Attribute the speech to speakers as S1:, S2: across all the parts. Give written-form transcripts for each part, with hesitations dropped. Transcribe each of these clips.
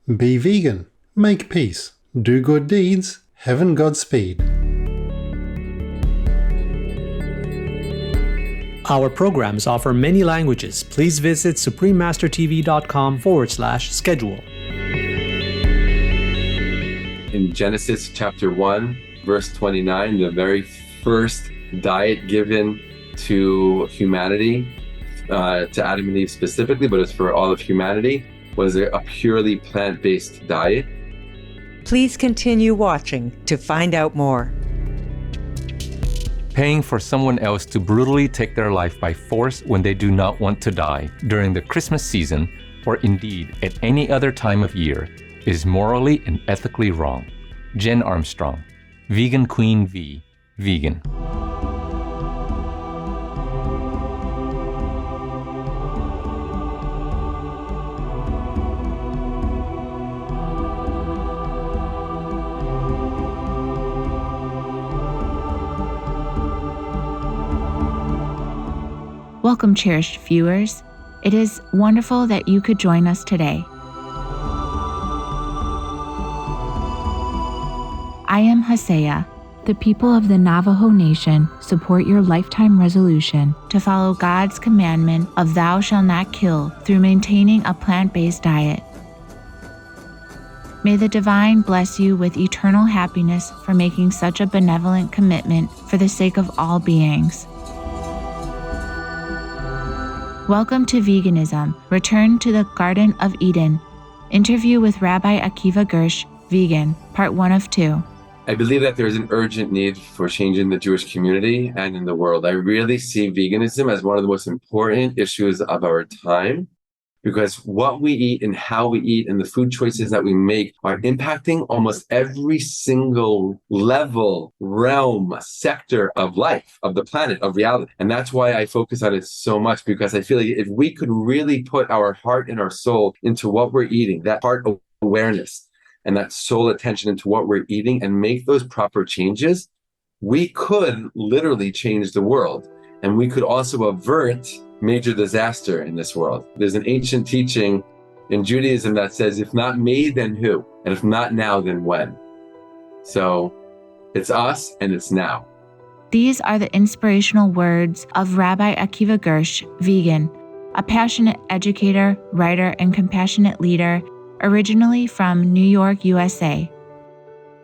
S1: Be vegan. Make peace. Do good deeds. Heaven Godspeed.
S2: Our programs offer many languages. Please visit suprememastertv.com/schedule.
S3: In Genesis chapter 1, verse 29, the very first diet given to humanity, to Adam and Eve specifically, but it's for all of humanity, was a purely plant-based diet.
S4: Please continue watching to find out more.
S5: Paying for someone else to brutally take their life by force when they do not want to die during the Christmas season, or indeed at any other time of year, is morally and ethically wrong. Jen Armstrong, Vegan Queen V, vegan.
S6: Welcome, cherished viewers. It is wonderful that you could join us today. I am Hosea. The people of the Navajo Nation support your lifetime resolution to follow God's commandment of thou shalt not kill through maintaining a plant-based diet. May the Divine bless you with eternal happiness for making such a benevolent commitment for the sake of all beings. Welcome to Veganism, Return to the Garden of Eden. Interview with Rabbi Akiva Gersh, Vegan, Part 1 of 2.
S3: I believe that there's an urgent need for change in the Jewish community and in the world. I really see veganism as one of the most important issues of our time, because what we eat and how we eat and the food choices that we make are impacting almost every single level, realm, sector of life, of the planet, of reality. And that's why I focus on it so much, because I feel like if we could really put our heart and our soul into what we're eating, that heart awareness and that soul attention into what we're eating and make those proper changes, we could literally change the world. And we could also avert major disaster in this world. There's an ancient teaching in Judaism that says, if not me, then who? And if not now, then when? So it's us and it's now.
S6: These are the inspirational words of Rabbi Akiva Gersh, vegan, a passionate educator, writer, and compassionate leader, originally from New York, USA.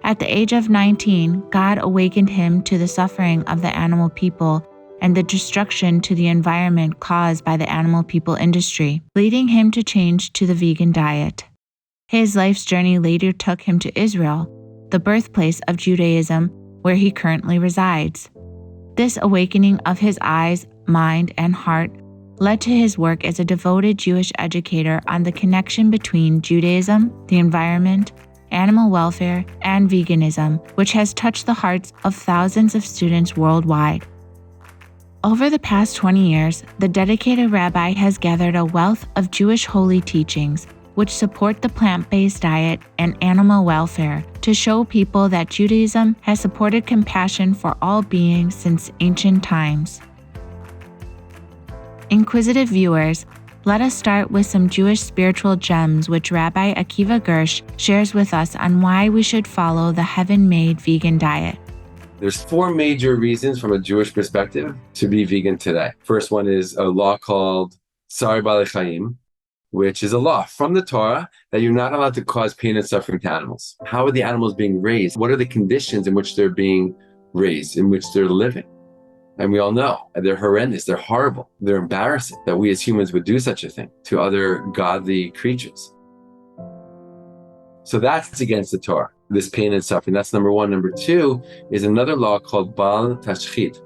S6: At the age of 19, God awakened him to the suffering of the animal people and the destruction to the environment caused by the animal people industry, leading him to change to the vegan diet. His life's journey later took him to Israel, the birthplace of Judaism, where he currently resides. This awakening of his eyes, mind, and heart led to his work as a devoted Jewish educator on the connection between Judaism, the environment, animal welfare, and veganism, which has touched the hearts of thousands of students worldwide. Over the past 20 years, the dedicated rabbi has gathered a wealth of Jewish holy teachings which support the plant-based diet and animal welfare to show people that Judaism has supported compassion for all beings since ancient times. Inquisitive viewers, let us start with some Jewish spiritual gems which Rabbi Akiva Gersh shares with us on why we should follow the heaven-made vegan diet.
S3: There's 4 major reasons from a Jewish perspective to be vegan today. First one is a law called Tsar Baalei Chaim, which is a law from the Torah that you're not allowed to cause pain and suffering to animals. How are the animals being raised? What are the conditions in which they're being raised, in which they're living? And we all know they're horrendous, they're horrible, they're embarrassing that we as humans would do such a thing to other godly creatures. So that's against the Torah, this pain and suffering. That's number 1. Number 2 is another law called Bal Tashchit,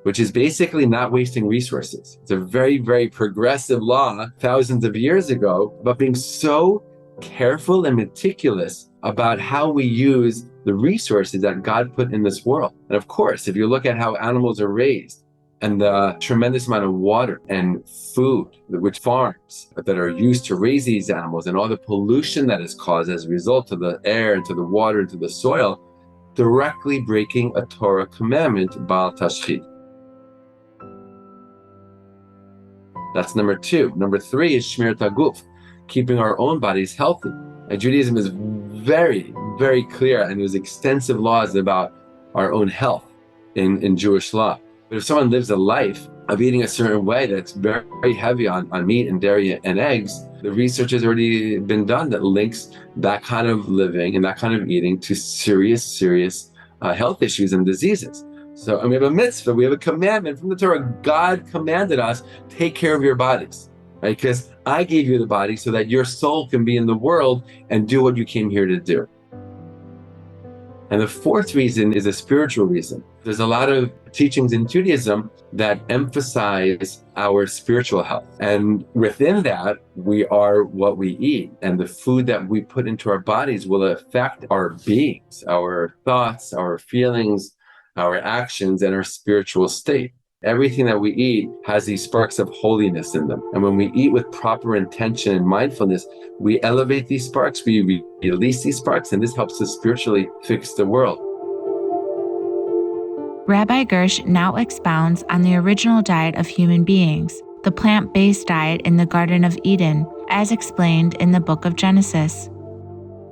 S3: which is basically not wasting resources. It's a very, very progressive law thousands of years ago about being so careful and meticulous about how we use the resources that God put in this world. And of course, if you look at how animals are raised and the tremendous amount of water and food, which farms that are used to raise these animals, and all the pollution that is caused as a result to the air and to the water and to the soil, directly breaking a Torah commandment, Bal Tashchit. That's number 2. Number 3 is Shmirat HaGuf, keeping our own bodies healthy. Judaism is very, very clear, and there's extensive laws about our own health in Jewish law. But if someone lives a life of eating a certain way that's very, very heavy on meat and dairy and eggs, the research has already been done that links that kind of living and that kind of eating to serious health issues and diseases. So, and we have a mitzvah, we have a commandment from the Torah. God commanded us, take care of your bodies, right? Because I gave you the body so that your soul can be in the world and do what you came here to do. And the fourth reason is a spiritual reason. There's a lot of teachings in Judaism that emphasize our spiritual health. And within that, we are what we eat. And the food that we put into our bodies will affect our beings, our thoughts, our feelings, our actions, and our spiritual state. Everything that we eat has these sparks of holiness in them. And when we eat with proper intention and mindfulness, we elevate these sparks, we release these sparks, and this helps us spiritually fix the world.
S6: Rabbi Gersh now expounds on the original diet of human beings, the plant-based diet in the Garden of Eden, as explained in the book of Genesis.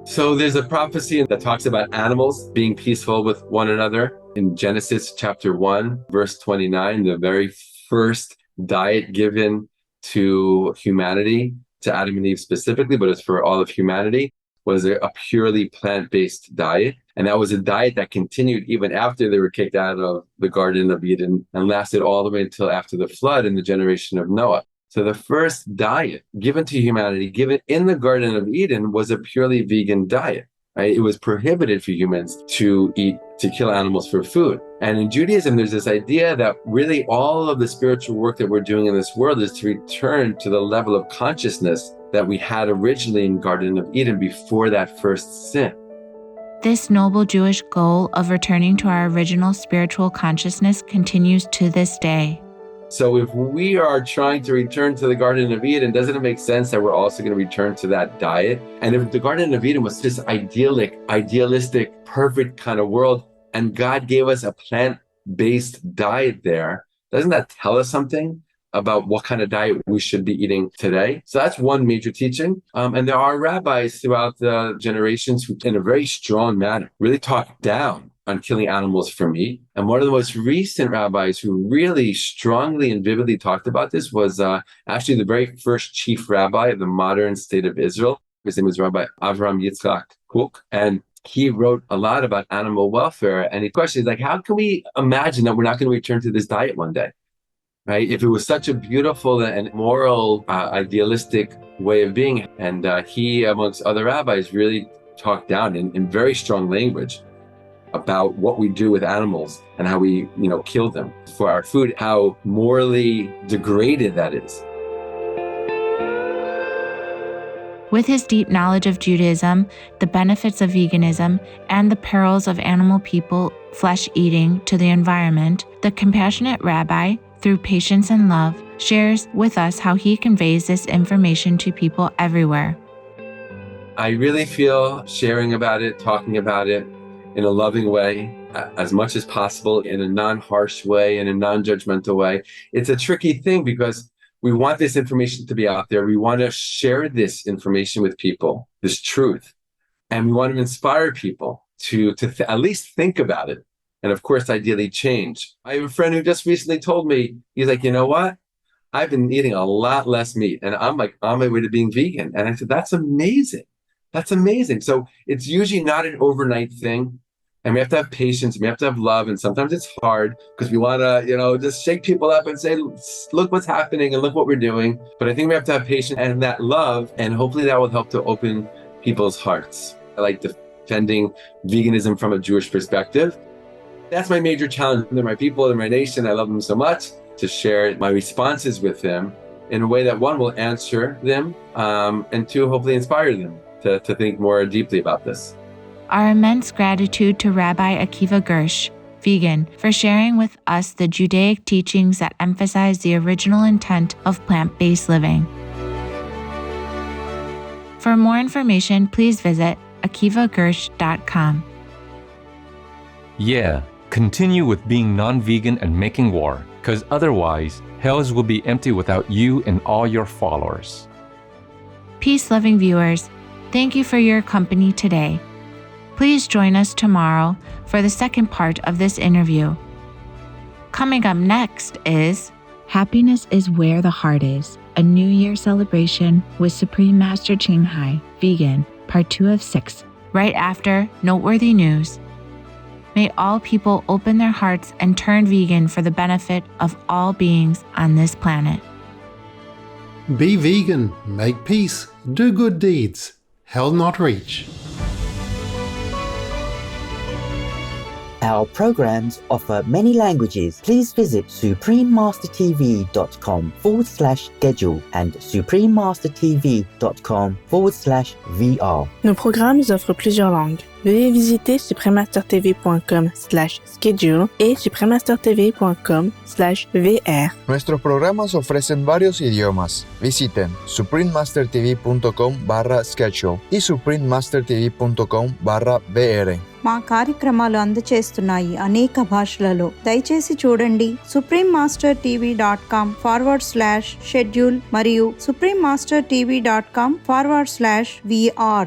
S3: So there's a prophecy that talks about animals being peaceful with one another. In Genesis chapter 1, verse 29, the very first diet given to humanity, to Adam and Eve specifically, but it's for all of humanity, was a purely plant-based diet. And that was a diet that continued even after they were kicked out of the Garden of Eden and lasted all the way until after the flood in the generation of Noah. So the first diet given to humanity, given in the Garden of Eden, was a purely vegan diet. Right? It was prohibited for humans to kill animals for food. And in Judaism, there's this idea that really all of the spiritual work that we're doing in this world is to return to the level of consciousness that we had originally in Garden of Eden before that first sin.
S6: This noble Jewish goal of returning to our original spiritual consciousness continues to this day.
S3: So if we are trying to return to the Garden of Eden, doesn't it make sense that we're also going to return to that diet? And if the Garden of Eden was this idealistic, perfect kind of world, and God gave us a plant-based diet there, doesn't that tell us something about what kind of diet we should be eating today? So that's one major teaching. And there are rabbis throughout the generations who, in a very strong manner, really talk down on killing animals for meat. And one of the most recent rabbis who really strongly and vividly talked about this was actually the very first chief rabbi of the modern state of Israel. His name was Rabbi Avraham Yitzchak Kook. And he wrote a lot about animal welfare. And the question is, like, how can we imagine that we're not going to return to this diet one day? Right? If it was such a beautiful and moral, idealistic way of being. And he, amongst other rabbis, really talked down in very strong language about what we do with animals and how we, kill them for our food, how morally degraded that is.
S6: With his deep knowledge of Judaism, the benefits of veganism, and the perils of animal people flesh eating to the environment, the compassionate rabbi, through patience and love, shares with us how he conveys this information to people everywhere.
S3: I really feel sharing about it, talking about it in a loving way, as much as possible, in a non-harsh way, in a non-judgmental way. It's a tricky thing because we want this information to be out there. We want to share this information with people, this truth. And we want to inspire people to at least think about it. And of course, ideally change. I have a friend who just recently told me, he's like, you know what? I've been eating a lot less meat and I'm like on my way to being vegan. And I said, that's amazing. That's amazing. So it's usually not an overnight thing. And we have to have patience, and we have to have love. And sometimes it's hard because we want to, just shake people up and say, look what's happening and look what we're doing. But I think we have to have patience and that love, and hopefully that will help to open people's hearts. I like defending veganism from a Jewish perspective. That's my major challenge. They're my people, they're my nation. I love them so much, to share my responses with them in a way that, one, will answer them, and two, hopefully inspire them to think more deeply about this.
S6: Our immense gratitude to Rabbi Akiva Gersh, vegan, for sharing with us the Judaic teachings that emphasize the original intent of plant-based living. For more information, please visit akivagersh.com.
S5: Yeah, continue with being non-vegan and making war, because otherwise, hells will be empty without you and all your followers.
S6: Peace-loving viewers, Thank you for your company today. Please join us tomorrow for the second part of this interview. Coming up next is Happiness is Where the Heart Is, a New Year celebration with Supreme Master Ching Hai, vegan, part 2 of 6, right after Noteworthy News. May all people open their hearts and turn vegan for the benefit of all beings on this planet.
S1: Be vegan, make peace, do good deeds. Hell not reach.
S7: Our programs offer many languages. Please visit suprememastertv.com/schedule and suprememastertv.com/VR.
S8: Nos programmes offrent plusieurs langues. Veuillez visiter suprememastertv.com/schedule et suprememastertv.com/VR.
S9: Nuestros programas ofrecen varios idiomas. Visiten suprememastertv.com/schedule y suprememastertv.com/VR.
S10: మా కార్యక్రమాలు అందచేస్తున్నాయి అనేక భాషలలో. దయచేసి చూడండి suprememastertv.com/schedule మరియు suprememastertv.com/VR.